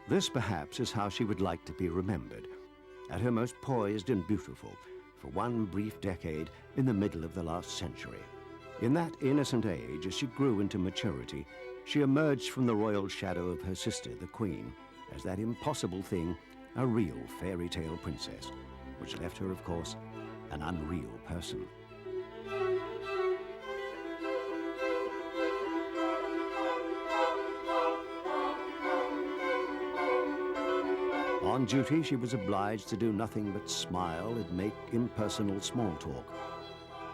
This perhaps is how she would like to be remembered, at her most poised and beautiful, for one brief decade in the middle of the last century. In that innocent age, as she grew into maturity, she emerged from the royal shadow of her sister, the Queen, as that impossible thing, a real fairy tale princess, which left her, of course, an unreal person. On duty, she was obliged to do nothing but smile and make impersonal small talk.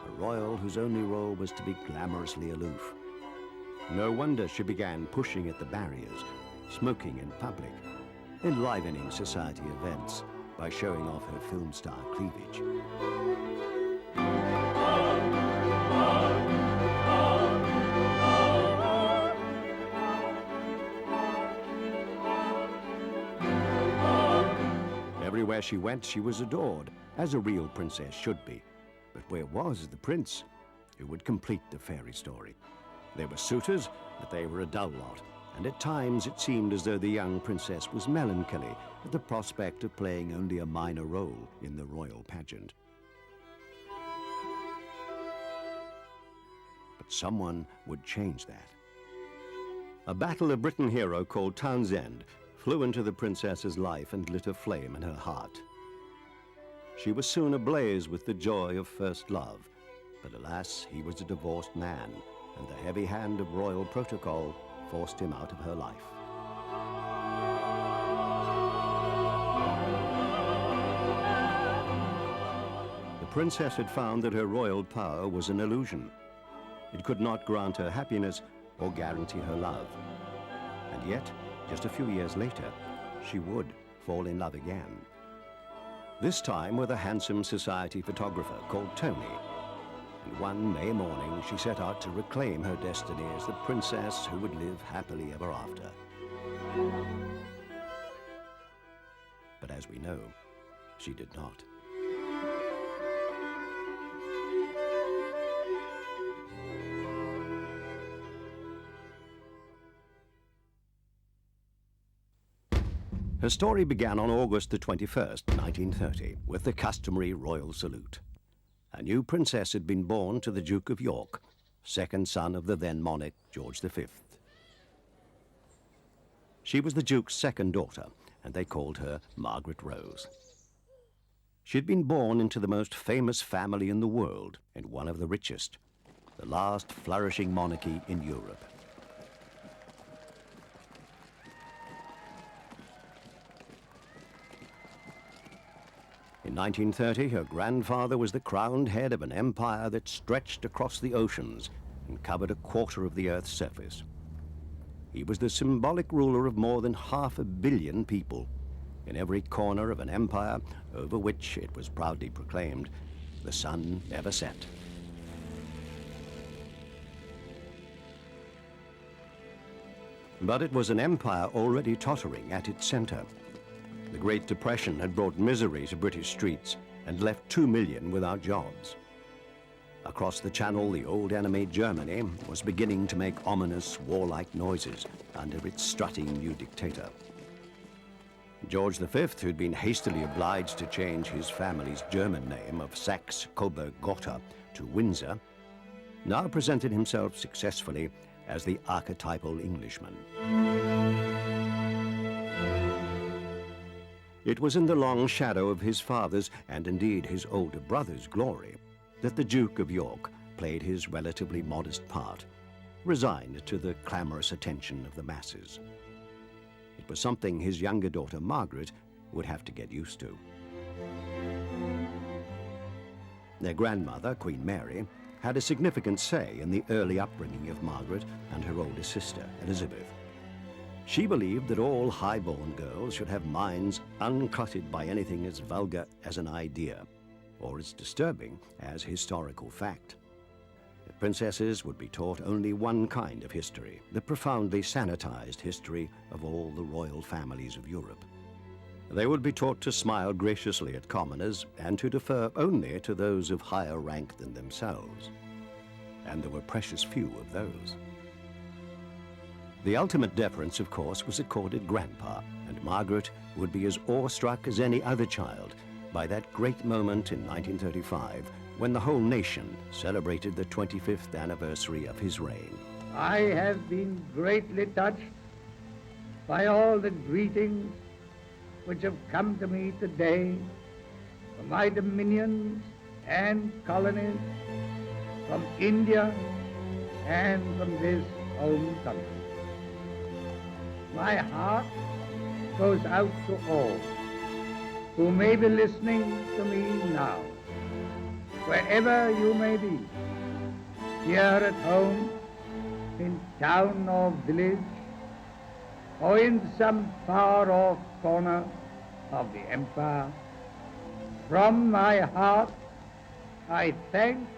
A royal whose only role was to be glamorously aloof. No wonder she began pushing at the barriers, smoking in public, enlivening society events by showing off her film star cleavage. Everywhere she went, she was adored, as a real princess should be. But where was the prince who would complete the fairy story? There were suitors, but they were a dull lot, and at times it seemed as though the young princess was melancholy at the prospect of playing only a minor role in the royal pageant. But someone would change that. A Battle of Britain hero called Townsend flew into the princess's life and lit a flame in her heart. She was soon ablaze with the joy of first love, but alas, he was a divorced man, and the heavy hand of royal protocol forced him out of her life. The princess had found that her royal power was an illusion. It could not grant her happiness or guarantee her love. And yet, just a few years later, she would fall in love again. This time with a handsome society photographer called Tony. And one May morning, she set out to reclaim her destiny as the princess who would live happily ever after. But as we know, she did not. Her story began on August the 21st, 1930, with the customary royal salute. A new princess had been born to the Duke of York, second son of the then monarch George V. She was the Duke's second daughter, and they called her Margaret Rose. She had been born into the most famous family in the world and one of the richest, the last flourishing monarchy in Europe. In 1930, her grandfather was the crowned head of an empire that stretched across the oceans and covered a quarter of the Earth's surface. He was the symbolic ruler of more than 500 million people in every corner of an empire over which, it was proudly proclaimed, the sun never set. But it was an empire already tottering at its center. The Great Depression had brought misery to British streets and left 2 million without jobs. Across the Channel, the old enemy Germany was beginning to make ominous, warlike noises under its strutting new dictator. George V, who'd been hastily obliged to change his family's German name of Saxe-Coburg-Gotha to Windsor, now presented himself successfully as the archetypal Englishman. It was in the long shadow of his father's, and indeed his older brother's, glory that the Duke of York played his relatively modest part, resigned to the clamorous attention of the masses. It was something his younger daughter, Margaret, would have to get used to. Their grandmother, Queen Mary, had a significant say in the early upbringing of Margaret and her older sister, Elizabeth. She believed that all high-born girls should have minds uncluttered by anything as vulgar as an idea, or as disturbing as historical fact. The princesses would be taught only one kind of history, the profoundly sanitized history of all the royal families of Europe. They would be taught to smile graciously at commoners and to defer only to those of higher rank than themselves. And there were precious few of those. The ultimate deference, of course, was accorded Grandpa, and Margaret would be as awestruck as any other child by that great moment in 1935 when the whole nation celebrated the 25th anniversary of his reign. I have been greatly touched by all the greetings which have come to me today from my dominions and colonies, from India and from this home country. My heart goes out to all who may be listening to me now, wherever you may be, here at home, in town or village, or in some far-off corner of the empire. From my heart, I thank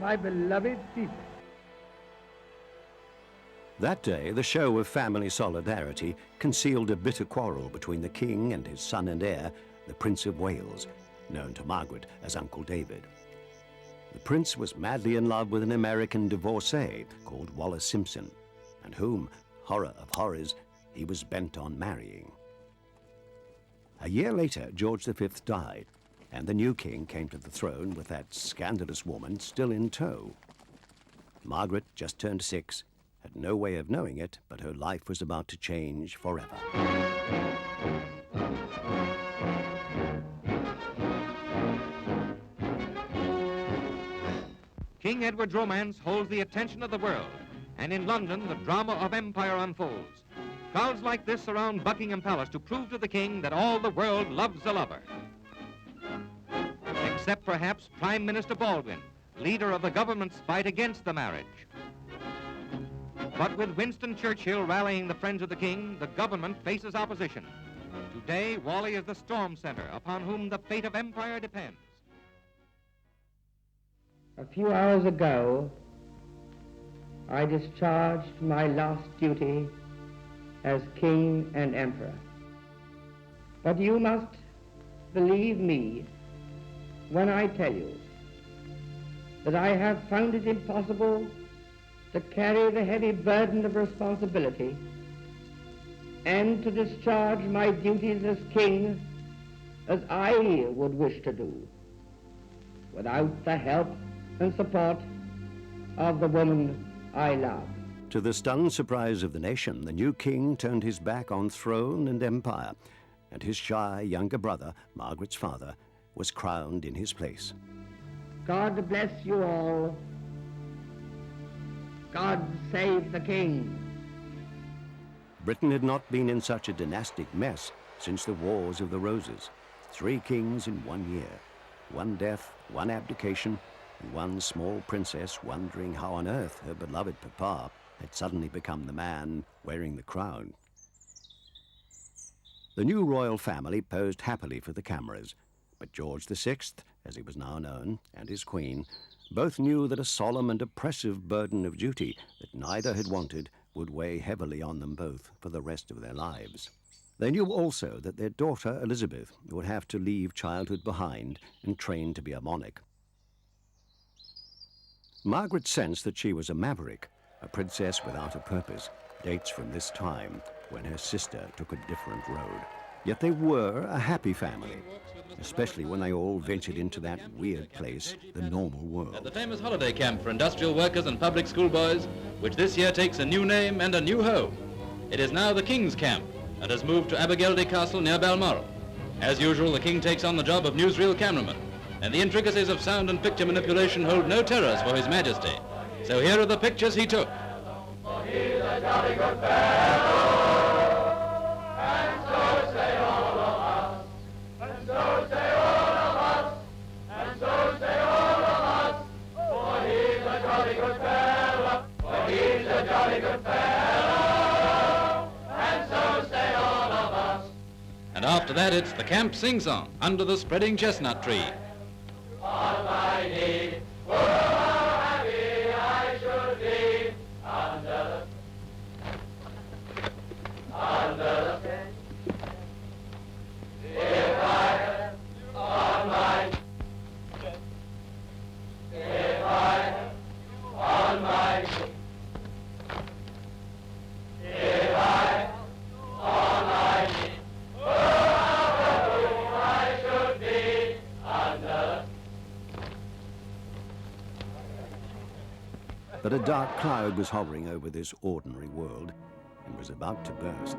my beloved people. That day, the show of family solidarity concealed a bitter quarrel between the king and his son and heir, the Prince of Wales, known to Margaret as Uncle David. The prince was madly in love with an American divorcee called Wallace Simpson, and whom, horror of horrors, he was bent on marrying. A year later, George V died, and the new king came to the throne with that scandalous woman still in tow. Margaret, just turned 6, had no way of knowing it, but her life was about to change forever. King Edward's romance holds the attention of the world, and in London the drama of empire unfolds. Crowds like this surround Buckingham Palace to prove to the king that all the world loves a lover. Except perhaps Prime Minister Baldwin, leader of the government's fight against the marriage. But with Winston Churchill rallying the friends of the king, the government faces opposition. Today, Whalley is the storm center upon whom the fate of empire depends. A few hours ago, I discharged my last duty as king and emperor. But you must believe me when I tell you that I have found it impossible to carry the heavy burden of responsibility and to discharge my duties as king as I would wish to do without the help and support of the woman I love. To the stunned surprise of the nation, the new king turned his back on throne and empire, and his shy younger brother, Margaret's father, was crowned in his place. God bless you all. God save the king. Britain had not been in such a dynastic mess since the Wars of the Roses. 3 kings in 1 year, 1 death, 1 abdication, and 1 small princess wondering how on earth her beloved papa had suddenly become the man wearing the crown. The new royal family posed happily for the cameras, but George VI, as he was now known, and his queen, both knew that a solemn and oppressive burden of duty that neither had wanted would weigh heavily on them both for the rest of their lives. They knew also that their daughter Elizabeth would have to leave childhood behind and train to be a monarch. Margaret sensed that she was a maverick, a princess without a purpose, dates from this time when her sister took a different road. Yet they were a happy family, especially when they all ventured into that weird place, the normal world. At the famous holiday camp for industrial workers and public school boys, which this year takes a new name and a new home. It is now the King's Camp and has moved to Abergeldy Castle near Balmoral. As usual, the King takes on the job of newsreel cameraman, and the intricacies of sound and picture manipulation hold no terrors for His Majesty. So here are the pictures he took. For he's a jolly good fellow, and so say all of us, and so say all of us, and so say all of us. For he's a jolly good fellow, for he's a jolly good fellow, and so say all of us. And after that, it's the camp sing-song under the spreading chestnut tree. On my knee, oh, how happy I should be under the if I had on my if I had on my if a dark cloud was hovering over this ordinary world and was about to burst.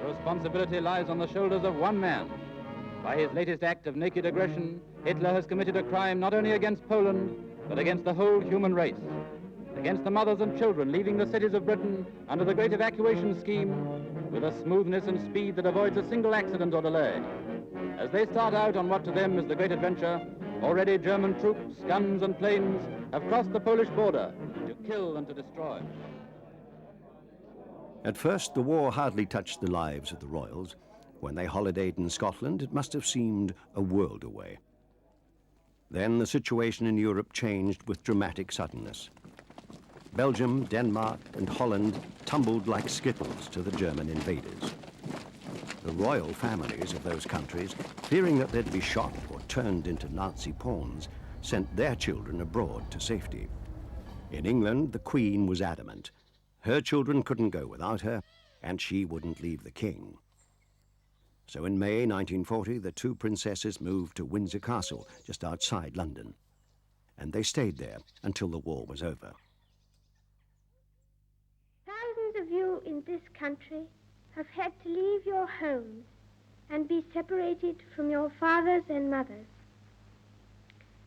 The responsibility lies on the shoulders of one man. By his latest act of naked aggression, Hitler has committed a crime not only against Poland, but against the whole human race. Against the mothers and children leaving the cities of Britain under the great evacuation scheme with a smoothness and speed that avoids a single accident or delay. As they start out on what to them is the great adventure, already German troops, guns and planes have crossed the Polish border to kill and to destroy. At first, the war hardly touched the lives of the royals. When they holidayed in Scotland, it must have seemed a world away. Then the situation in Europe changed with dramatic suddenness. Belgium, Denmark, and Holland tumbled like skittles to the German invaders. The royal families of those countries, fearing that they'd be shot or turned into Nazi pawns, sent their children abroad to safety. In England, the Queen was adamant. Her children couldn't go without her, and she wouldn't leave the king. So in May 1940, the two princesses moved to Windsor Castle, just outside London. And they stayed there until the war was over. Thousands of you in this country have had to leave your homes and be separated from your fathers and mothers.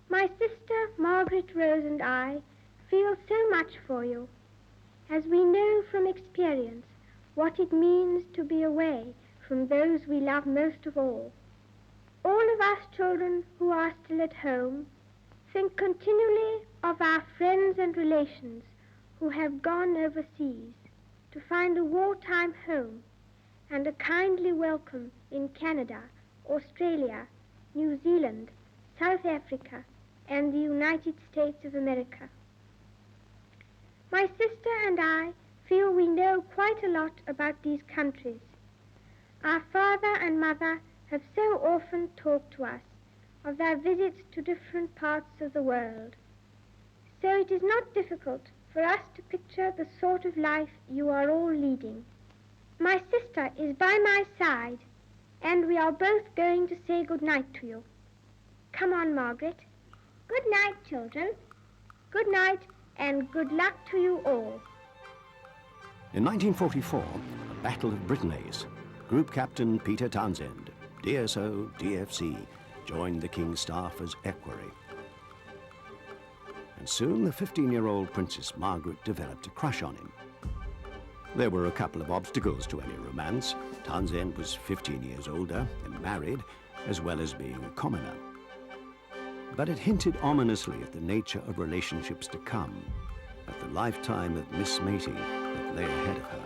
My sister, Margaret Rose, and I feel so much for you, as we know from experience what it means to be away from those we love most of all. All of us children who are still at home think continually of our friends and relations who have gone overseas to find a wartime home and a kindly welcome in Canada, Australia, New Zealand, South Africa, and the United States of America. My sister and I feel we know quite a lot about these countries. Our father and mother have so often talked to us of their visits to different parts of the world. So it is not difficult for us to picture the sort of life you are all leading. My sister is by my side, and we are both going to say good night to you. Come on, Margaret. Good night, children. Good night, and good luck to you all. In 1944, the Battle of Britain Ace, Group Captain Peter Townsend, DSO, DFC, joined the King's staff as equerry. And soon the 15-year-old Princess Margaret developed a crush on him. There were a couple of obstacles to any romance. Townsend was 15 years older and married, as well as being a commoner. But it hinted ominously at the nature of relationships to come, at the lifetime of mismating that lay ahead of her.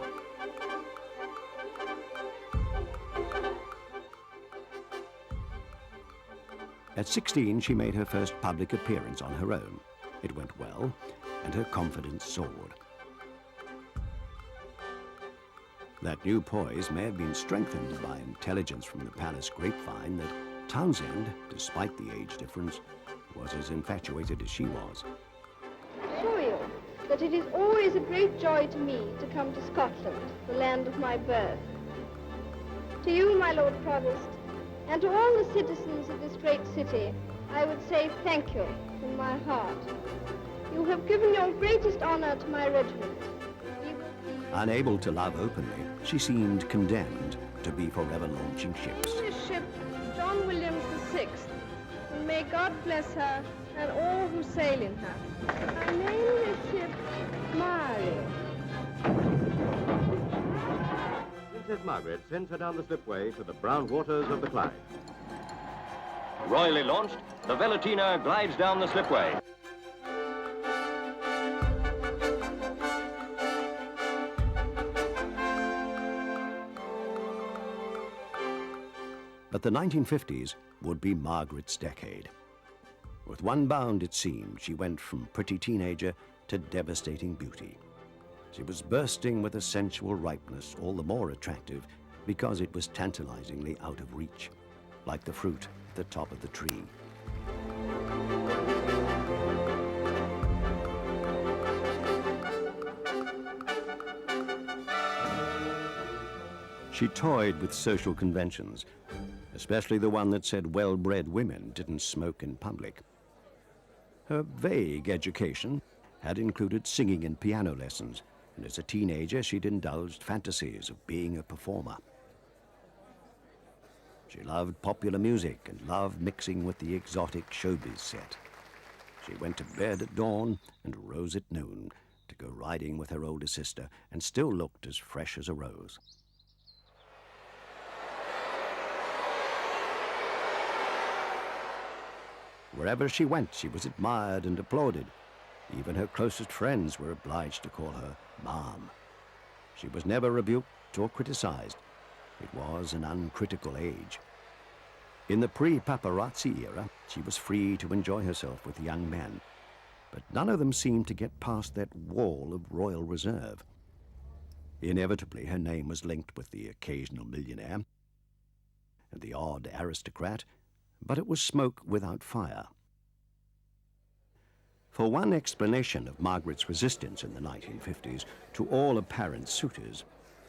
At 16, she made her first public appearance on her own. It went well, and her confidence soared. That new poise may have been strengthened by intelligence from the palace grapevine that Townsend, despite the age difference, was as infatuated as she was. I assure you that it is always a great joy to me to come to Scotland, the land of my birth. To you, my Lord Provost, and to all the citizens of this great city, I would say thank you from my heart. You have given your greatest honor to my regiment. Unable to love openly, she seemed condemned to be forever launching ships. This ship, John Williams VI, and may God bless her and all who sail in her. I name this ship Mary. Princess Margaret sends her down the slipway to the brown waters of the Clyde. Royally launched, the Velutina glides down the slipway. But the 1950s would be Margaret's decade. With one bound, it seemed, she went from pretty teenager to devastating beauty. She was bursting with a sensual ripeness, all the more attractive because it was tantalizingly out of reach, like the fruit at the top of the tree. She toyed with social conventions, especially the one that said well-bred women didn't smoke in public. Her vague education had included singing and piano lessons, and as a teenager she'd indulged fantasies of being a performer. She loved popular music and loved mixing with the exotic showbiz set. She went to bed at dawn and rose at noon to go riding with her older sister, and still looked as fresh as a rose. Wherever she went, she was admired and applauded. Even her closest friends were obliged to call her Mom. She was never rebuked or criticized. It was an uncritical age. In the pre-paparazzi era, she was free to enjoy herself with young men, but none of them seemed to get past that wall of royal reserve. Inevitably, her name was linked with the occasional millionaire and the odd aristocrat, but it was smoke without fire. For one explanation of Margaret's resistance in the 1950s to all apparent suitors,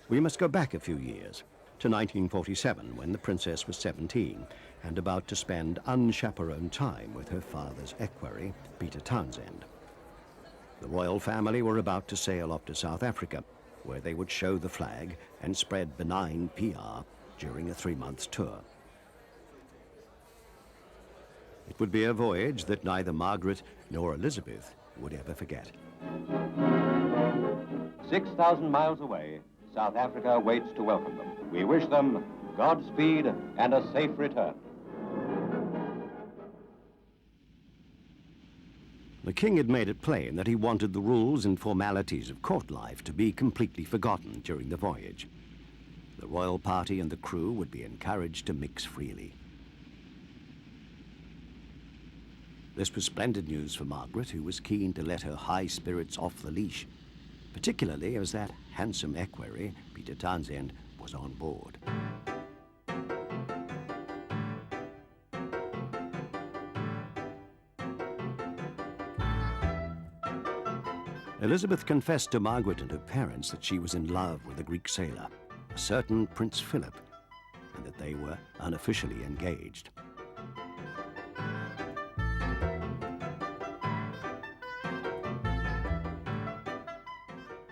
we must go back a few years, to 1947, when the princess was 17 and about to spend unchaperoned time with her father's equerry, Peter Townsend. The royal family were about to sail off to South Africa, where they would show the flag and spread benign PR during a 3-month tour. It would be a voyage that neither Margaret nor Elizabeth would ever forget. 6,000 miles away, South Africa waits to welcome them. We wish them Godspeed and a safe return. The king had made it plain that he wanted the rules and formalities of court life to be completely forgotten during the voyage. The royal party and the crew would be encouraged to mix freely. This was splendid news for Margaret, who was keen to let her high spirits off the leash, particularly as that handsome equerry, Peter Townsend, was on board. Elizabeth confessed to Margaret and her parents that she was in love with a Greek sailor, a certain Prince Philip, and that they were unofficially engaged.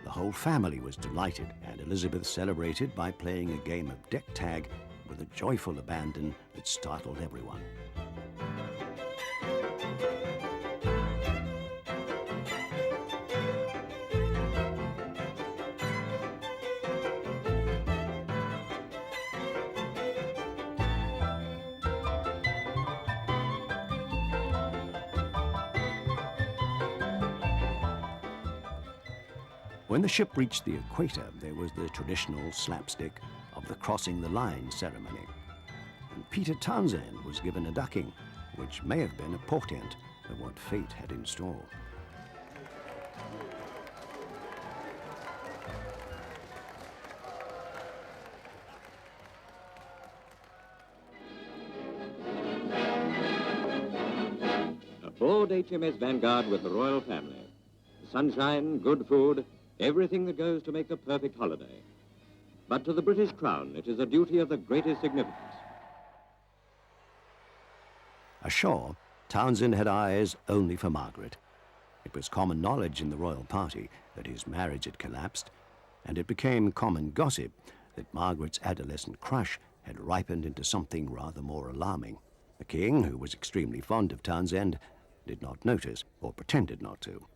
The whole family was delighted, and Elizabeth celebrated by playing a game of deck tag with a joyful abandon that startled everyone. When the ship reached the equator, there was the traditional slapstick of the crossing the line ceremony. And Peter Townsend was given a ducking, which may have been a portent of what fate had in store. Aboard HMS Vanguard with the royal family. Sunshine, good food, everything that goes to make the perfect holiday. But to the British Crown, it is a duty of the greatest significance. Ashore, Townsend had eyes only for Margaret. It was common knowledge in the royal party that his marriage had collapsed, and it became common gossip that Margaret's adolescent crush had ripened into something rather more alarming. The king, who was extremely fond of Townsend, did not notice, or pretended not to.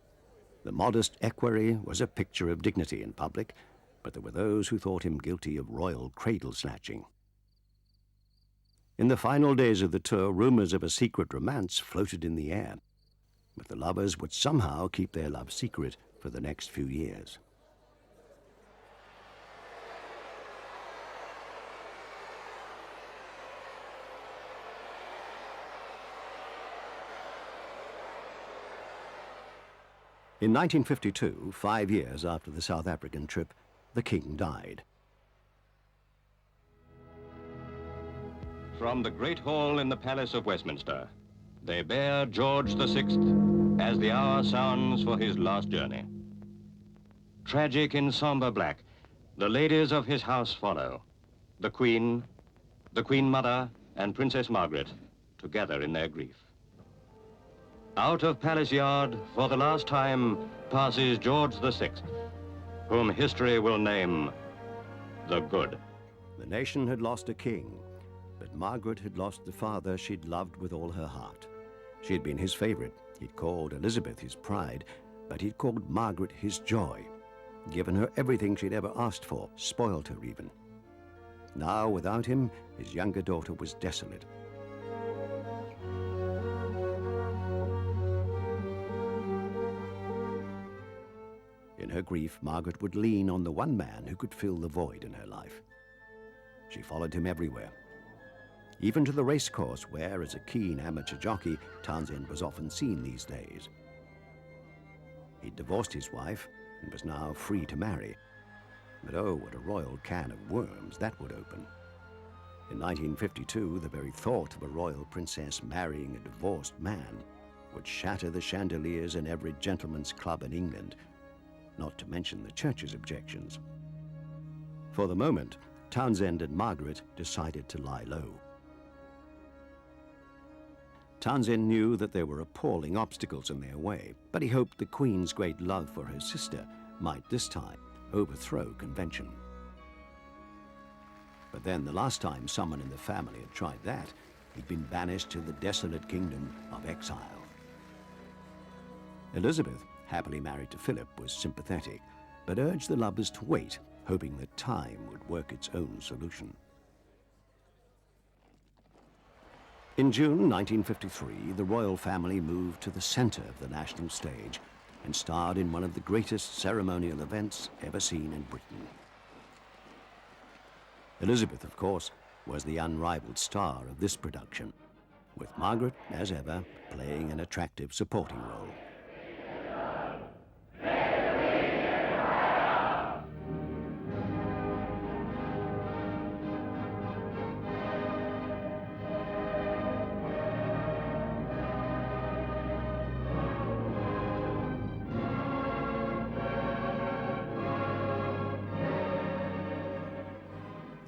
The modest equerry was a picture of dignity in public, but there were those who thought him guilty of royal cradle-snatching. In the final days of the tour, rumors of a secret romance floated in the air, but the lovers would somehow keep their love secret for the next few years. In 1952, 5 years after the South African trip, the king died. From the Great Hall in the Palace of Westminster, they bear George VI as the hour sounds for his last journey. Tragic in somber black, the ladies of his house follow. The Queen Mother, and Princess Margaret, together in their grief. Out of Palace Yard, for the last time, passes George VI, whom history will name the Good. The nation had lost a king, but Margaret had lost the father she'd loved with all her heart. She'd been his favorite. He'd called Elizabeth his pride, but he'd called Margaret his joy, given her everything she'd ever asked for, spoiled her even. Now, without him, his younger daughter was desolate. In her grief, Margaret would lean on the one man who could fill the void in her life. She followed him everywhere, even to the racecourse where, as a keen amateur jockey, Townsend was often seen these days. He'd divorced his wife and was now free to marry. But oh, what a royal can of worms that would open. In 1952, the very thought of a royal princess marrying a divorced man would shatter the chandeliers in every gentleman's club in England, not to mention the church's objections. For the moment, Townsend and Margaret decided to lie low. Townsend knew that there were appalling obstacles in their way, but he hoped the Queen's great love for her sister might this time overthrow convention. But then the last time someone in the family had tried that, he'd been banished to the desolate kingdom of exile. Elizabeth, happily married to Philip, was sympathetic, but urged the lovers to wait, hoping that time would work its own solution. In June 1953, the royal family moved to the center of the national stage and starred in one of the greatest ceremonial events ever seen in Britain. Elizabeth, of course, was the unrivaled star of this production, with Margaret, as ever, playing an attractive supporting role.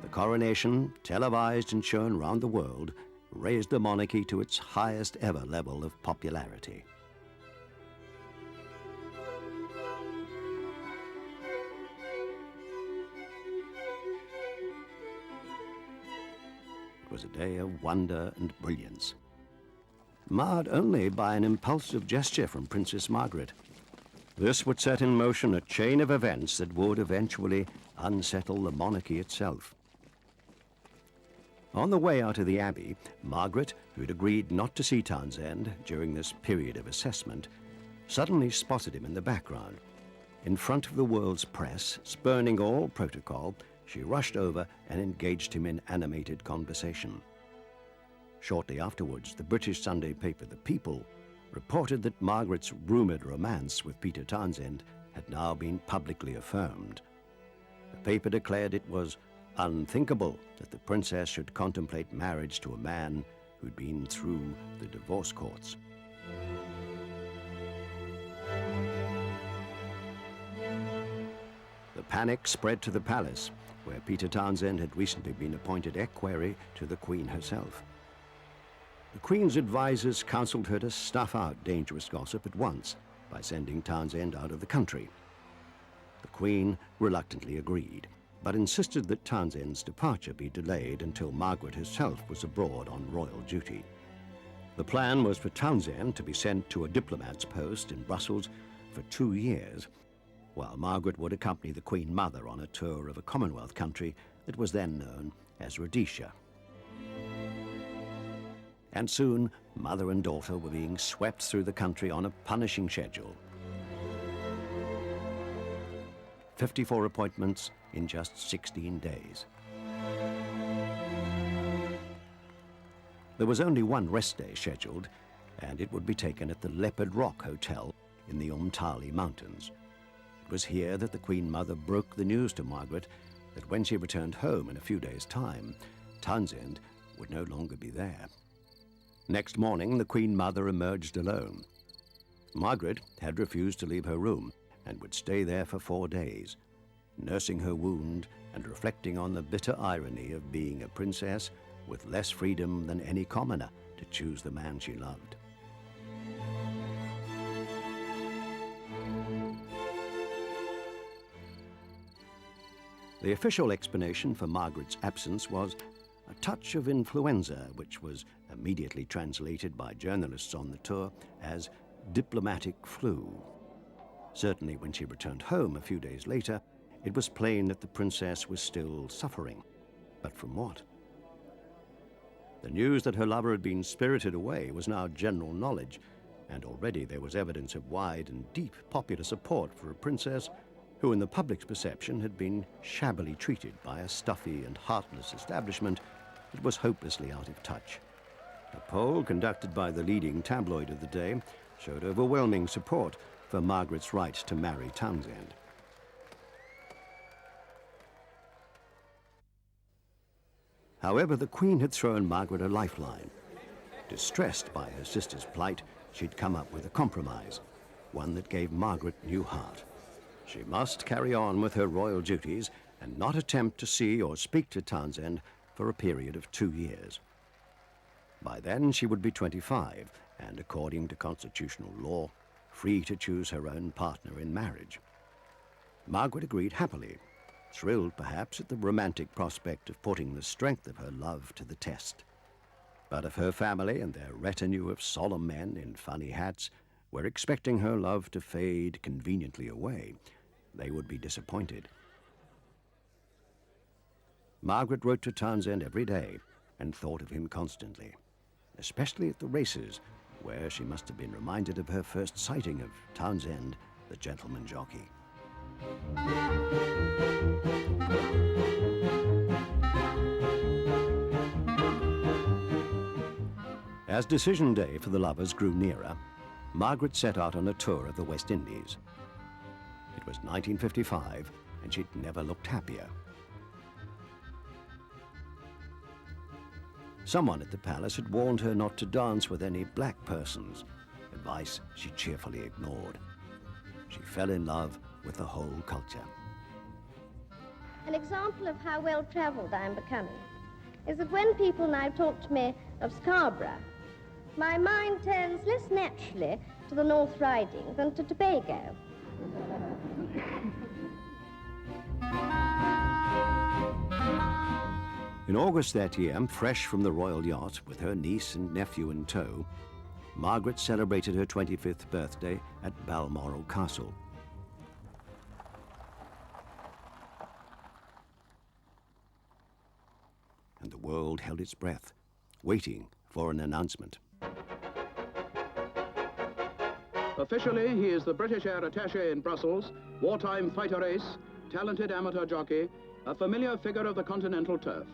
The coronation, televised and shown round the world, raised the monarchy to its highest ever level of popularity. It was a day of wonder and brilliance, marred only by an impulsive gesture from Princess Margaret. This would set in motion a chain of events that would eventually unsettle the monarchy itself. On the way out of the Abbey, Margaret, who'd agreed not to see Townsend during this period of assessment, suddenly spotted him in the background. In front of the world's press, spurning all protocol, she rushed over and engaged him in animated conversation. Shortly afterwards, the British Sunday paper The People reported that Margaret's rumored romance with Peter Townsend had now been publicly affirmed. The paper declared it was unthinkable that the princess should contemplate marriage to a man who'd been through the divorce courts. The panic spread to the palace, where Peter Townsend had recently been appointed equerry to the Queen herself. The Queen's advisors counseled her to snuff out dangerous gossip at once by sending Townsend out of the country. The Queen reluctantly agreed, but insisted that Townsend's departure be delayed until Margaret herself was abroad on royal duty. The plan was for Townsend to be sent to a diplomat's post in Brussels for 2 years, while Margaret would accompany the Queen Mother on a tour of a Commonwealth country that was then known as Rhodesia. And soon, mother and daughter were being swept through the country on a punishing schedule. 54 appointments in just 16 days. There was only one rest day scheduled, and it would be taken at the Leopard Rock Hotel in the Umtali Mountains. It was here that the Queen Mother broke the news to Margaret that when she returned home in a few days' time, Townsend would no longer be there. Next morning, the Queen Mother emerged alone. Margaret had refused to leave her room and would stay there for 4 days, nursing her wound and reflecting on the bitter irony of being a princess with less freedom than any commoner to choose the man she loved. The official explanation for Margaret's absence was a touch of influenza, which was immediately translated by journalists on the tour as diplomatic flu. Certainly when she returned home a few days later, it was plain that the princess was still suffering. But from what? The news that her lover had been spirited away was now general knowledge, and already there was evidence of wide and deep popular support for a princess who in the public's perception had been shabbily treated by a stuffy and heartless establishment that was hopelessly out of touch. A poll conducted by the leading tabloid of the day showed overwhelming support for Margaret's right to marry Townsend. However, the Queen had thrown Margaret a lifeline. Distressed by her sister's plight, she'd come up with a compromise, one that gave Margaret new heart. She must carry on with her royal duties and not attempt to see or speak to Townsend for a period of 2 years. By then she would be 25 and, according to constitutional law, free to choose her own partner in marriage. Margaret agreed happily, thrilled perhaps at the romantic prospect of putting the strength of her love to the test. But if her family and their retinue of solemn men in funny hats were expecting her love to fade conveniently away, they would be disappointed. Margaret wrote to Townsend every day and thought of him constantly, especially at the races, where she must have been reminded of her first sighting of Townsend, the gentleman jockey. As decision day for the lovers grew nearer, Margaret set out on a tour of the West Indies. It was 1955, and she'd never looked happier. Someone at the palace had warned her not to dance with any black persons, advice she cheerfully ignored. She fell in love with the whole culture. An example of how well-travelled I am becoming is that when people now talk to me of Scarborough, my mind turns less naturally to the North Riding than to Tobago. In August that year, fresh from the royal yacht with her niece and nephew in tow, Margaret celebrated her 25th birthday at Balmoral Castle. And the world held its breath, waiting for an announcement. Officially, he is the British Air Attaché in Brussels, wartime fighter ace, talented amateur jockey, a familiar figure of the continental turf.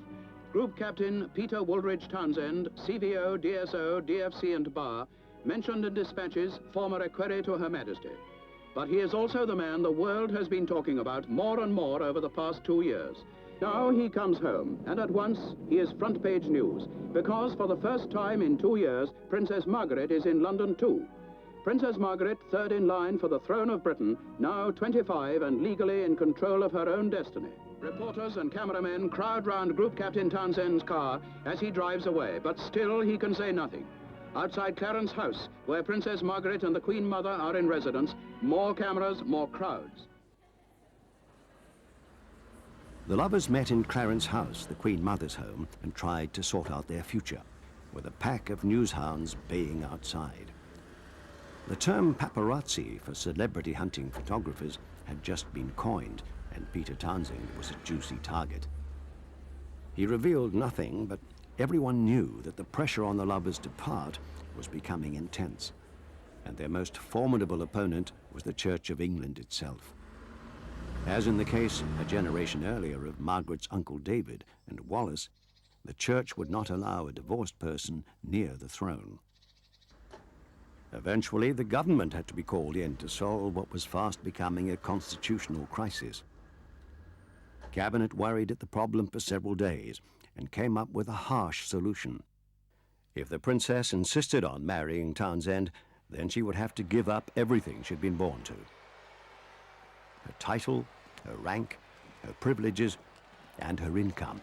Group Captain Peter Woolridge Townsend, CVO, DSO, DFC and Bar, mentioned in dispatches, former equerry to Her Majesty. But he is also the man the world has been talking about more and more over the past 2 years. Now he comes home, and at once he is front page news, because for the first time in 2 years, Princess Margaret is in London too. Princess Margaret, third in line for the throne of Britain, now 25 and legally in control of her own destiny. Reporters and cameramen crowd round Group Captain Townsend's car as he drives away, but still he can say nothing. Outside Clarence House, where Princess Margaret and the Queen Mother are in residence, more cameras, more crowds. The lovers met in Clarence House, the Queen Mother's home, and tried to sort out their future, with a pack of newshounds baying outside. The term paparazzi for celebrity hunting photographers had just been coined, and Peter Townsend was a juicy target. He revealed nothing, but everyone knew that the pressure on the lovers to part was becoming intense, and their most formidable opponent was the Church of England itself. As in the case a generation earlier of Margaret's Uncle David and Wallace, the Church would not allow a divorced person near the throne. Eventually, the government had to be called in to solve what was fast becoming a constitutional crisis. Cabinet worried at the problem for several days and came up with a harsh solution. If the princess insisted on marrying Townsend, then she would have to give up everything she'd been born to. Her title, her rank, her privileges, and her income.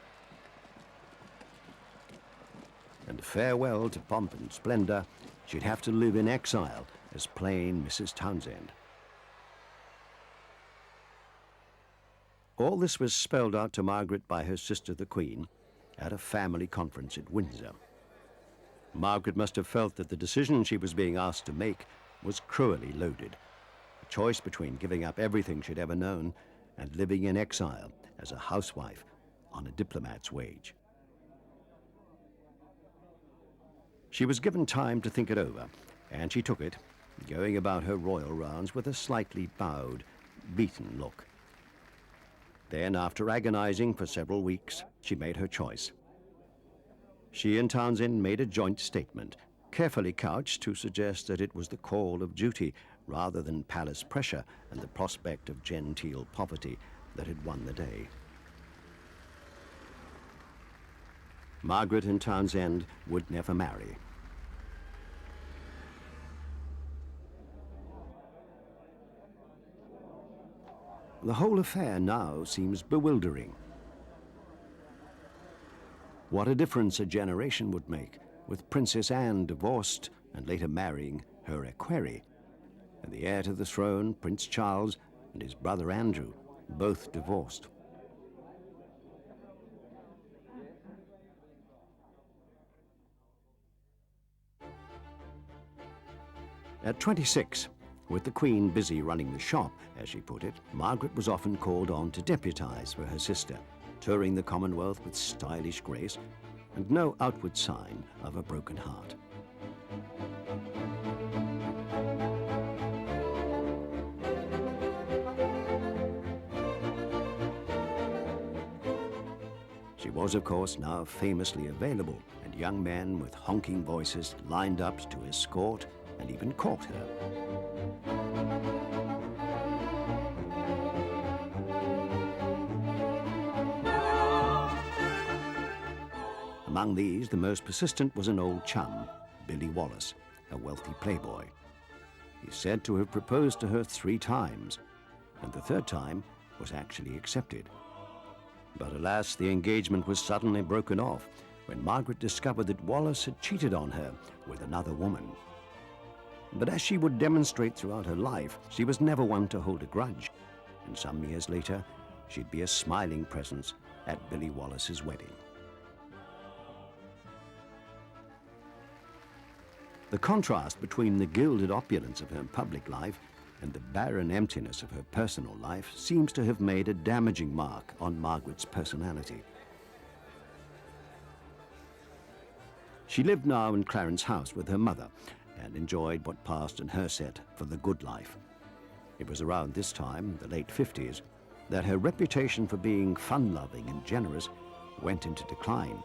And farewell to pomp and splendor, she'd have to live in exile as plain Mrs. Townsend. All this was spelled out to Margaret by her sister the Queen at a family conference at Windsor. Margaret must have felt that the decision she was being asked to make was cruelly loaded. A choice between giving up everything she'd ever known and living in exile as a housewife on a diplomat's wage. She was given time to think it over, and she took it, going about her royal rounds with a slightly bowed, beaten look. Then, after agonizing for several weeks, she made her choice. She and Townsend made a joint statement, carefully couched to suggest that it was the call of duty rather than palace pressure and the prospect of genteel poverty that had won the day. Margaret and Townsend would never marry. The whole affair now seems bewildering. What a difference a generation would make, with Princess Anne divorced and later marrying her equerry, and the heir to the throne, Prince Charles, and his brother Andrew, both divorced. At 26, with the Queen busy running the shop, as she put it, Margaret was often called on to deputize for her sister, touring the Commonwealth with stylish grace and no outward sign of a broken heart. She was, of course, now famously available, and young men with honking voices lined up to escort and even court her. Among these, the most persistent was an old chum, Billy Wallace, a wealthy playboy. He's said to have proposed to her 3 times, and the 3rd time was actually accepted. But alas, the engagement was suddenly broken off when Margaret discovered that Wallace had cheated on her with another woman. But as she would demonstrate throughout her life, she was never one to hold a grudge, and some years later, she'd be a smiling presence at Billy Wallace's wedding. The contrast between the gilded opulence of her public life and the barren emptiness of her personal life seems to have made a damaging mark on Margaret's personality. She lived now in Clarence House with her mother and enjoyed what passed in her set for the good life. It was around this time, the late 50s, that her reputation for being fun-loving and generous went into decline.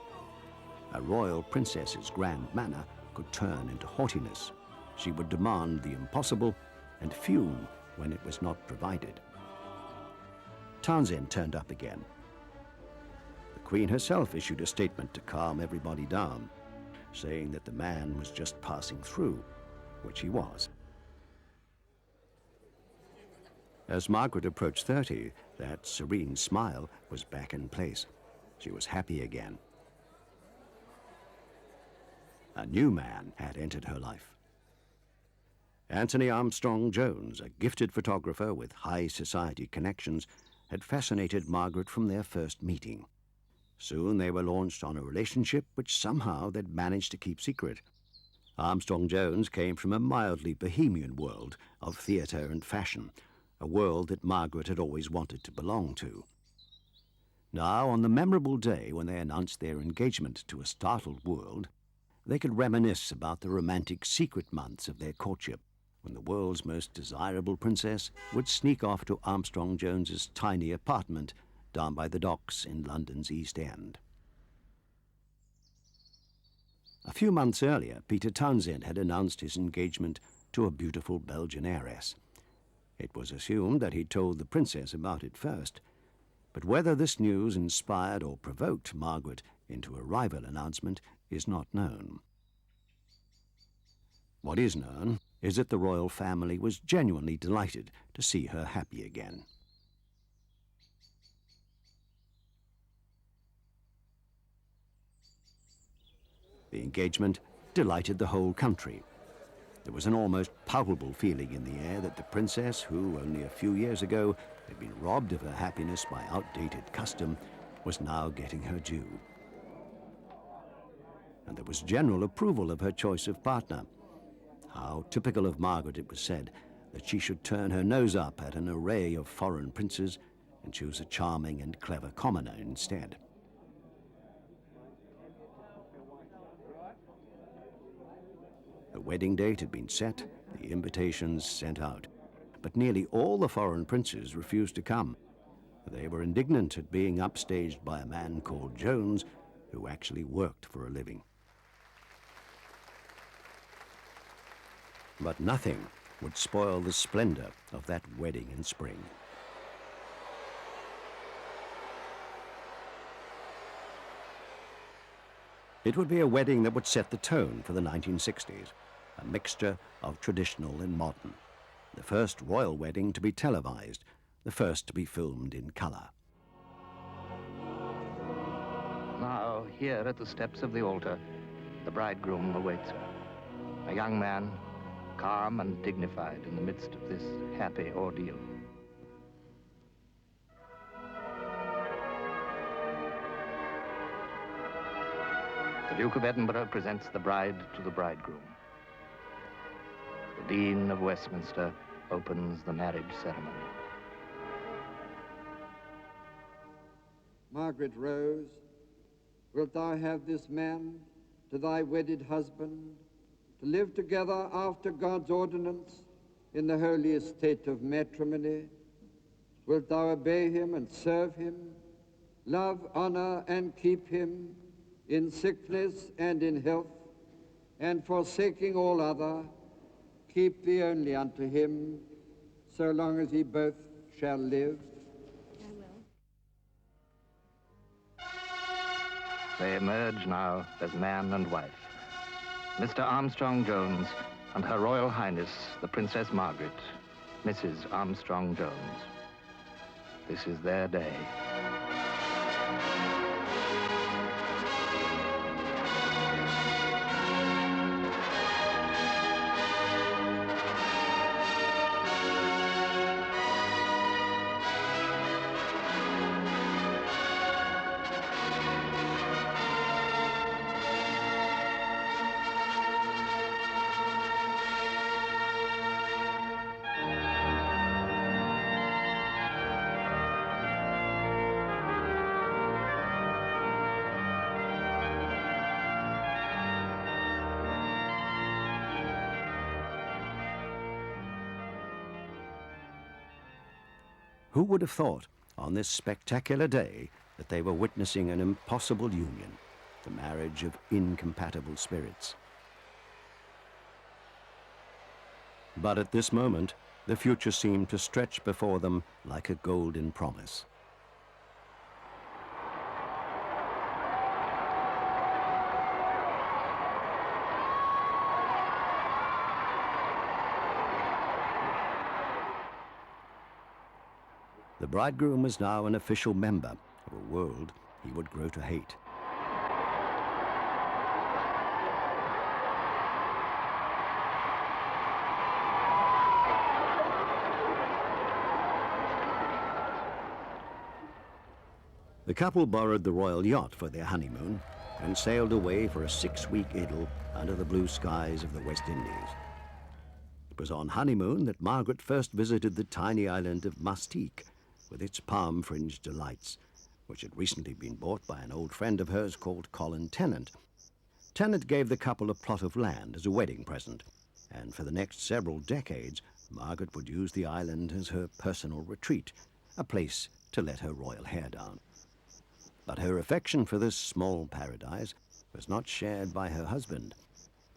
A royal princess's grand manner could turn into haughtiness. She would demand the impossible and fume when it was not provided. Townsend turned up again. The Queen herself issued a statement to calm everybody down, saying that the man was just passing through, which he was. As Margaret approached 30, that serene smile was back in place. She was happy again. A new man had entered her life. Anthony Armstrong Jones, a gifted photographer with high society connections, had fascinated Margaret from their first meeting. Soon they were launched on a relationship which somehow they'd managed to keep secret. Armstrong Jones came from a mildly bohemian world of theatre and fashion, a world that Margaret had always wanted to belong to. Now, on the memorable day when they announced their engagement to a startled world, they could reminisce about the romantic secret months of their courtship, when the world's most desirable princess would sneak off to Armstrong Jones's tiny apartment down by the docks in London's East End. A few months earlier, Peter Townsend had announced his engagement to a beautiful Belgian heiress. It was assumed that he'd told the princess about it first, but whether this news inspired or provoked Margaret into a rival announcement is not known. What is known is that the royal family was genuinely delighted to see her happy again. The engagement delighted the whole country. There was an almost palpable feeling in the air that the princess, who only a few years ago had been robbed of her happiness by outdated custom, was now getting her due. And there was general approval of her choice of partner. How typical of Margaret, it was said, that she should turn her nose up at an array of foreign princes and choose a charming and clever commoner instead. The wedding date had been set, the invitations sent out, but nearly all the foreign princes refused to come. They were indignant at being upstaged by a man called Jones, who actually worked for a living. But nothing would spoil the splendor of that wedding in spring. It would be a wedding that would set the tone for the 1960s, a mixture of traditional and modern. The first royal wedding to be televised, the first to be filmed in color. Now, here at the steps of the altar, the bridegroom awaits her. A young man, calm and dignified in the midst of this happy ordeal. The Duke of Edinburgh presents the bride to the bridegroom. The Dean of Westminster opens the marriage ceremony. Margaret Rose, wilt thou have this man to thy wedded husband, to live together after God's ordinance in the holy estate of matrimony? Wilt thou obey him and serve him, love, honor, and keep him in sickness and in health, and forsaking all other, keep thee only unto him, so long as ye both shall live? They emerge now as man and wife. Mr. Armstrong Jones and Her Royal Highness, the Princess Margaret, Mrs. Armstrong Jones. This is their day. Who would have thought on this spectacular day that they were witnessing an impossible union, the marriage of incompatible spirits? But at this moment, the future seemed to stretch before them like a golden promise. The bridegroom was now an official member of a world he would grow to hate. The couple borrowed the royal yacht for their honeymoon and sailed away for a 6-week idyll under the blue skies of the West Indies. It was on honeymoon that Margaret first visited the tiny island of Mustique, with its palm-fringed delights, which had recently been bought by an old friend of hers called Colin Tennant. Tennant gave the couple a plot of land as a wedding present, and for the next several decades, Margaret would use the island as her personal retreat, a place to let her royal hair down. But her affection for this small paradise was not shared by her husband.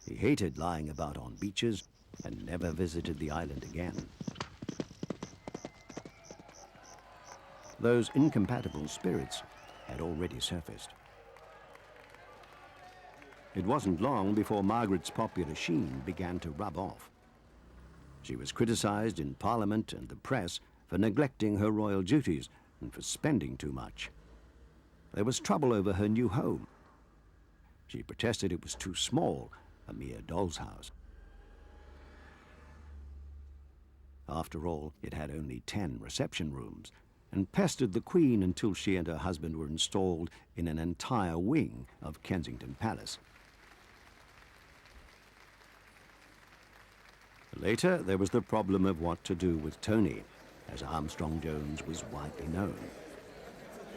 He hated lying about on beaches and never visited the island again. Those incompatible spirits had already surfaced. It wasn't long before Margaret's popular sheen began to rub off. She was criticized in Parliament and the press for neglecting her royal duties and for spending too much. There was trouble over her new home. She protested it was too small, a mere doll's house. After all, it had only 10 reception rooms, and pestered the Queen until she and her husband were installed in an entire wing of Kensington Palace. Later, there was the problem of what to do with Tony, as Armstrong-Jones was widely known.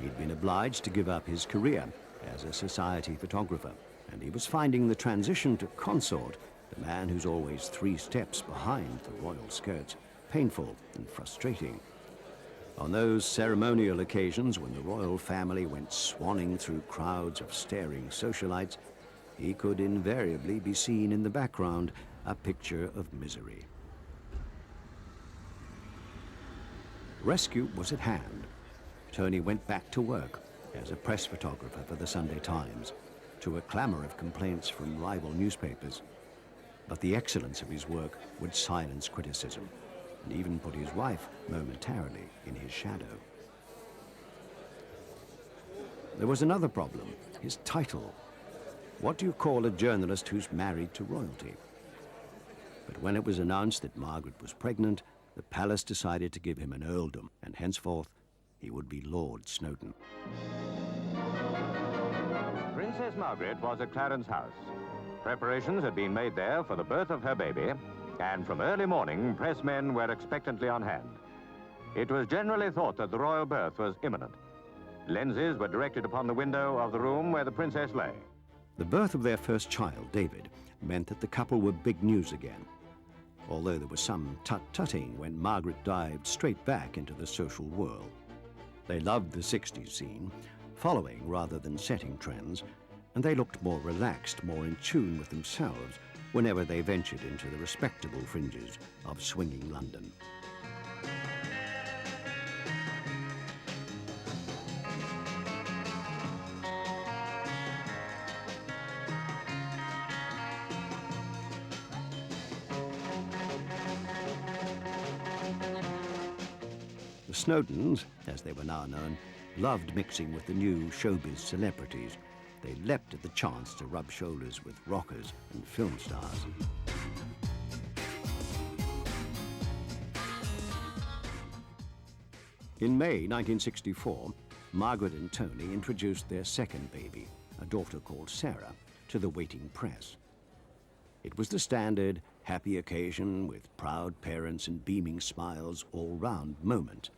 He'd been obliged to give up his career as a society photographer, and he was finding the transition to consort, the man who's always 3 steps behind the royal skirts, painful and frustrating. On those ceremonial occasions when the royal family went swanning through crowds of staring socialites, he could invariably be seen in the background, a picture of misery. Rescue was at hand. Tony went back to work as a press photographer for the Sunday Times, to a clamor of complaints from rival newspapers. But the excellence of his work would silence criticism, and even put his wife momentarily in his shadow. There was another problem, his title. What do you call a journalist who's married to royalty? But when it was announced that Margaret was pregnant, the palace decided to give him an earldom, and henceforth he would be Lord Snowdon. Princess Margaret was at Clarence House. Preparations had been made there for the birth of her baby, and from early morning, pressmen were expectantly on hand. It was generally thought that the royal birth was imminent. Lenses were directed upon the window of the room where the princess lay. The birth of their first child, David, meant that the couple were big news again, although there was some tut-tutting when Margaret dived straight back into the social whirl. They loved the 60s scene, following rather than setting trends, and they looked more relaxed, more in tune with themselves whenever they ventured into the respectable fringes of swinging London. The Snowdons, as they were now known, loved mixing with the new showbiz celebrities. They leapt at the chance to rub shoulders with rockers and film stars. In May 1964, Margaret and Tony introduced their second baby, a daughter called Sarah, to the waiting press. It was the standard happy occasion with proud parents and beaming smiles all-round moment.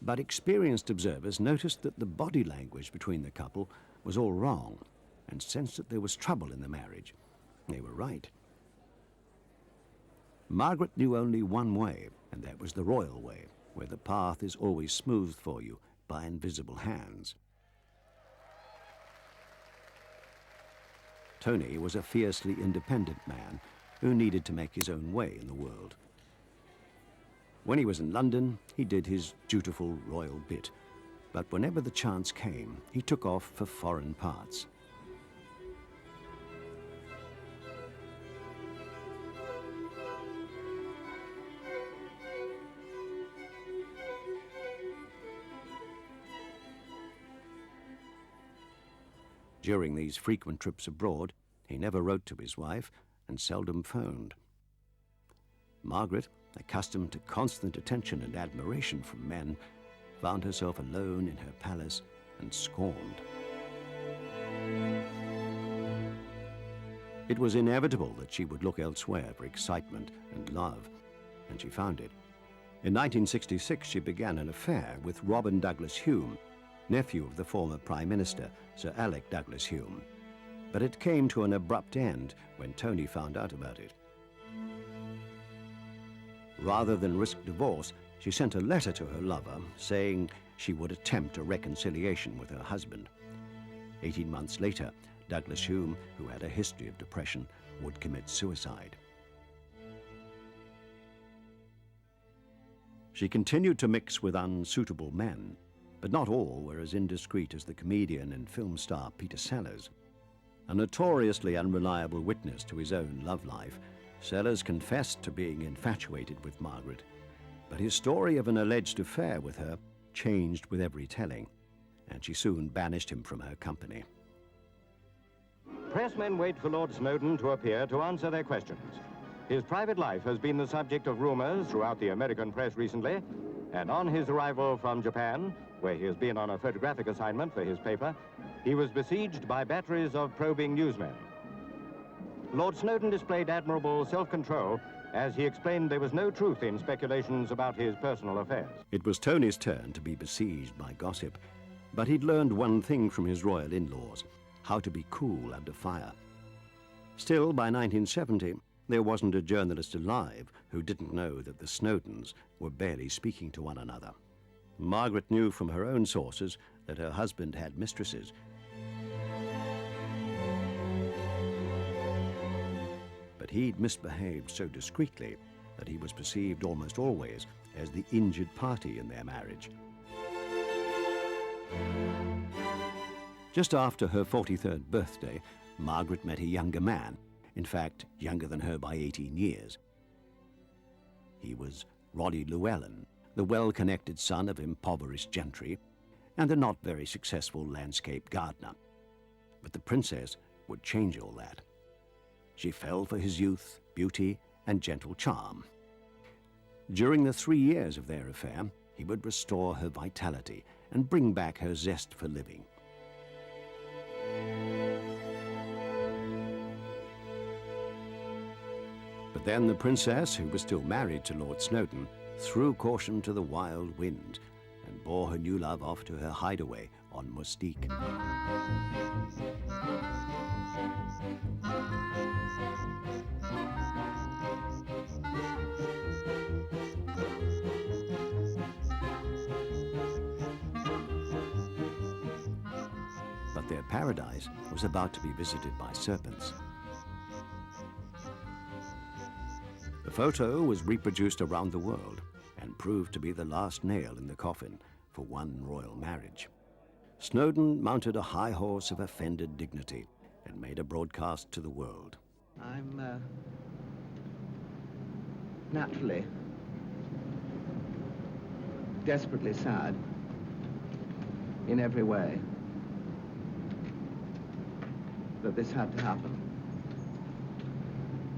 But experienced observers noticed that the body language between the couple was all wrong and sensed that there was trouble in the marriage. They were right. Margaret knew only one way, and that was the royal way, where the path is always smoothed for you by invisible hands. Tony was a fiercely independent man who needed to make his own way in the world. When he was in London, he did his dutiful royal bit, but whenever the chance came, he took off for foreign parts. During these frequent trips abroad, he never wrote to his wife and seldom phoned. Margaret, accustomed to constant attention and admiration from men, found herself alone in her palace and scorned. It was inevitable that she would look elsewhere for excitement and love, and she found it. In 1966, she began an affair with Robin Douglas Hume, nephew of the former Prime Minister, Sir Alec Douglas Hume. But it came to an abrupt end when Tony found out about it. Rather than risk divorce, she sent a letter to her lover saying she would attempt a reconciliation with her husband. 18 months later, Douglas Hume, who had a history of depression, would commit suicide. She continued to mix with unsuitable men, but not all were as indiscreet as the comedian and film star Peter Sellers. A notoriously unreliable witness to his own love life, Sellers confessed to being infatuated with Margaret, but his story of an alleged affair with her changed with every telling, and she soon banished him from her company. Pressmen wait for Lord Snowdon to appear to answer their questions. His private life has been the subject of rumors throughout the American press recently, and on his arrival from Japan, where he has been on a photographic assignment for his paper, he was besieged by batteries of probing newsmen. Lord Snowdon displayed admirable self-control as he explained there was no truth in speculations about his personal affairs. It was Tony's turn to be besieged by gossip, but he'd learned one thing from his royal in-laws: how to be cool under fire. Still, by 1970, there wasn't a journalist alive who didn't know that the Snowdons were barely speaking to one another. Margaret knew from her own sources that her husband had mistresses. But he'd misbehaved so discreetly that he was perceived almost always as the injured party in their marriage. Just after her 43rd birthday, Margaret met a younger man, in fact, younger than her by 18 years. He was Roddy Llewellyn, the well-connected son of impoverished gentry and a not very successful landscape gardener. But the princess would change all that. She fell for his youth, beauty, and gentle charm. During the 3 years of their affair, he would restore her vitality and bring back her zest for living. But then the princess, who was still married to Lord Snowdon, threw caution to the wild wind and bore her new love off to her hideaway on Mustique. But their paradise was about to be visited by serpents. The photo was reproduced around the world and proved to be the last nail in the coffin for one royal marriage. Snowdon mounted a high horse of offended dignity and made a broadcast to the world. I'm naturally desperately sad in every way that this had to happen.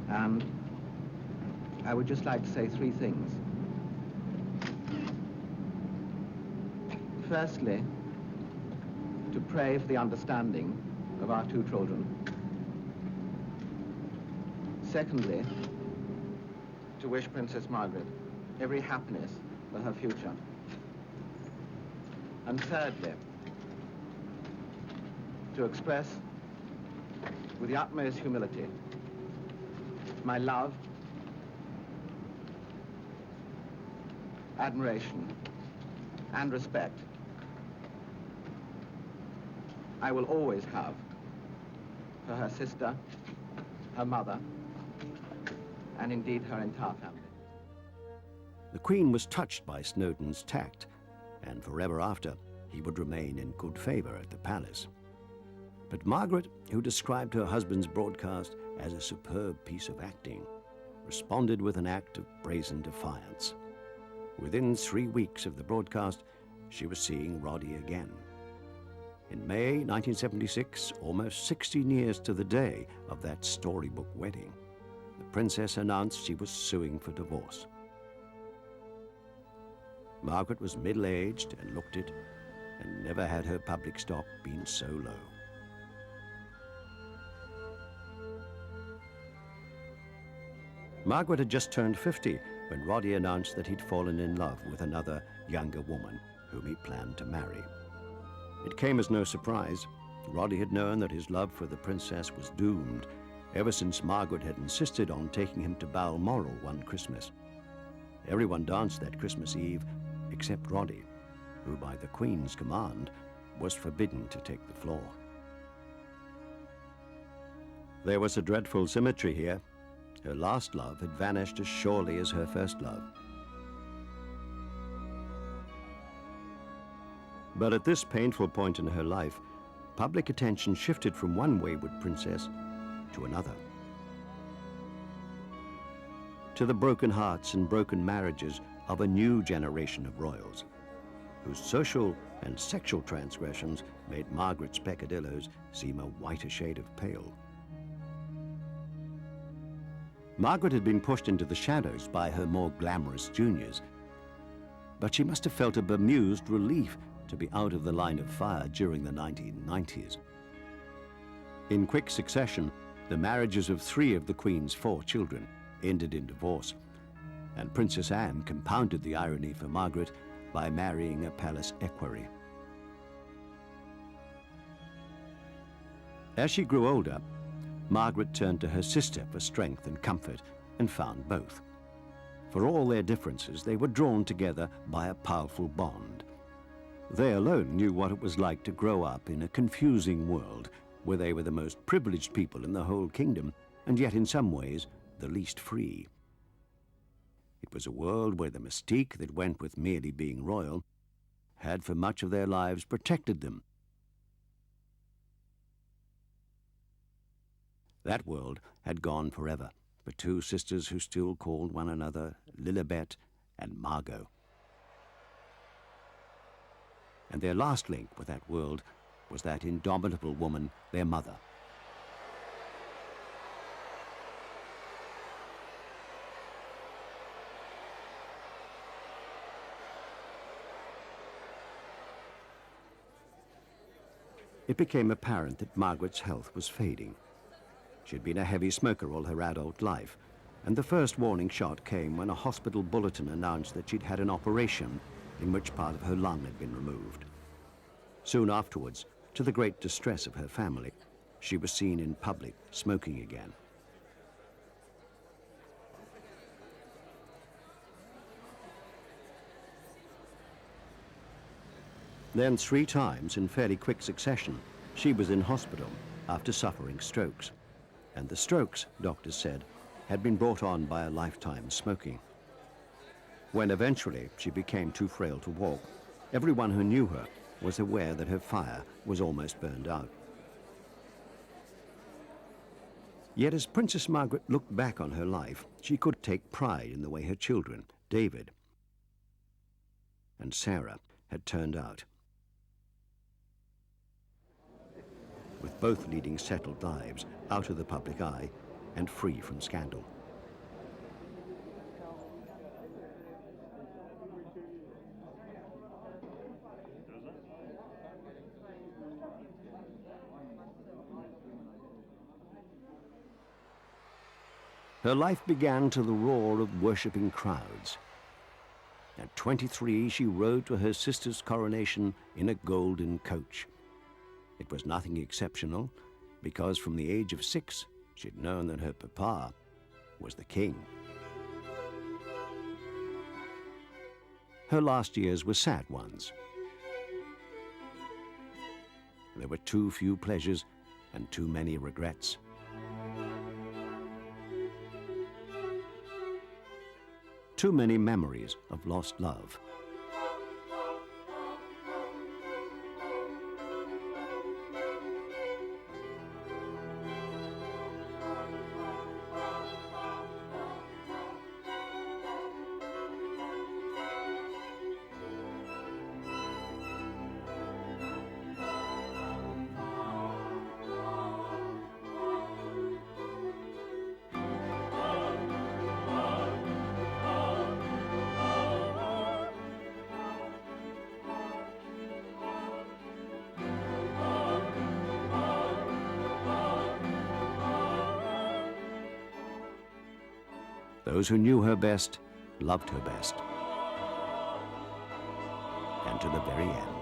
And I would just like to say three things. Firstly, to pray for the understanding of our two children. Secondly, to wish Princess Margaret every happiness for her future. And thirdly, to express with the utmost humility my love, admiration, and respect I will always have for her sister, her mother, and indeed her entire family. The Queen was touched by Snowdon's tact, and forever after, he would remain in good favor at the palace. But Margaret, who described her husband's broadcast as a superb piece of acting, responded with an act of brazen defiance. Within 3 weeks of the broadcast, she was seeing Roddy again. In May 1976, almost 16 years to the day of that storybook wedding, the princess announced she was suing for divorce. Margaret was middle-aged and looked it, and never had her public stock been so low. Margaret had just turned 50 when Roddy announced that he'd fallen in love with another younger woman whom he planned to marry. It came as no surprise. Roddy had known that his love for the princess was doomed ever since Margaret had insisted on taking him to Balmoral one Christmas. Everyone danced that Christmas Eve except Roddy, who by the Queen's command was forbidden to take the floor. There was a dreadful symmetry here. Her last love had vanished as surely as her first love. But at this painful point in her life, public attention shifted from one wayward princess to another. To the broken hearts and broken marriages of a new generation of royals, whose social and sexual transgressions made Margaret's peccadilloes seem a whiter shade of pale. Margaret had been pushed into the shadows by her more glamorous juniors, but she must have felt a bemused relief to be out of the line of fire during the 1990s. In quick succession, the marriages of 3 of the Queen's 4 children ended in divorce, and Princess Anne compounded the irony for Margaret by marrying a palace equerry. As she grew older, Margaret turned to her sister for strength and comfort and found both. For all their differences, they were drawn together by a powerful bond. They alone knew what it was like to grow up in a confusing world where they were the most privileged people in the whole kingdom, and yet in some ways the least free. It was a world where the mystique that went with merely being royal had for much of their lives protected them. That world had gone forever for 2 sisters who still called one another Lilibet and Margot. And their last link with that world was that indomitable woman, their mother. It became apparent that Margaret's health was fading. She'd been a heavy smoker all her adult life, and the first warning shot came when a hospital bulletin announced that she'd had an operation in which part of her lung had been removed. Soon afterwards, to the great distress of her family, she was seen in public smoking again. Then 3 times in fairly quick succession, she was in hospital after suffering strokes. And the strokes, doctors said, had been brought on by a lifetime smoking. When eventually she became too frail to walk, everyone who knew her was aware that her fire was almost burned out. Yet as Princess Margaret looked back on her life, she could take pride in the way her children, David and Sarah, had turned out. With both leading settled lives out of the public eye and free from scandal. Her life began to the roar of worshipping crowds. At 23, she rode to her sister's coronation in a golden coach. It was nothing exceptional, because from the age of 6, she'd known that her papa was the king. Her last years were sad ones. There were too few pleasures and too many regrets. Too many memories of lost love. Those who knew her best loved her best, and to the very end.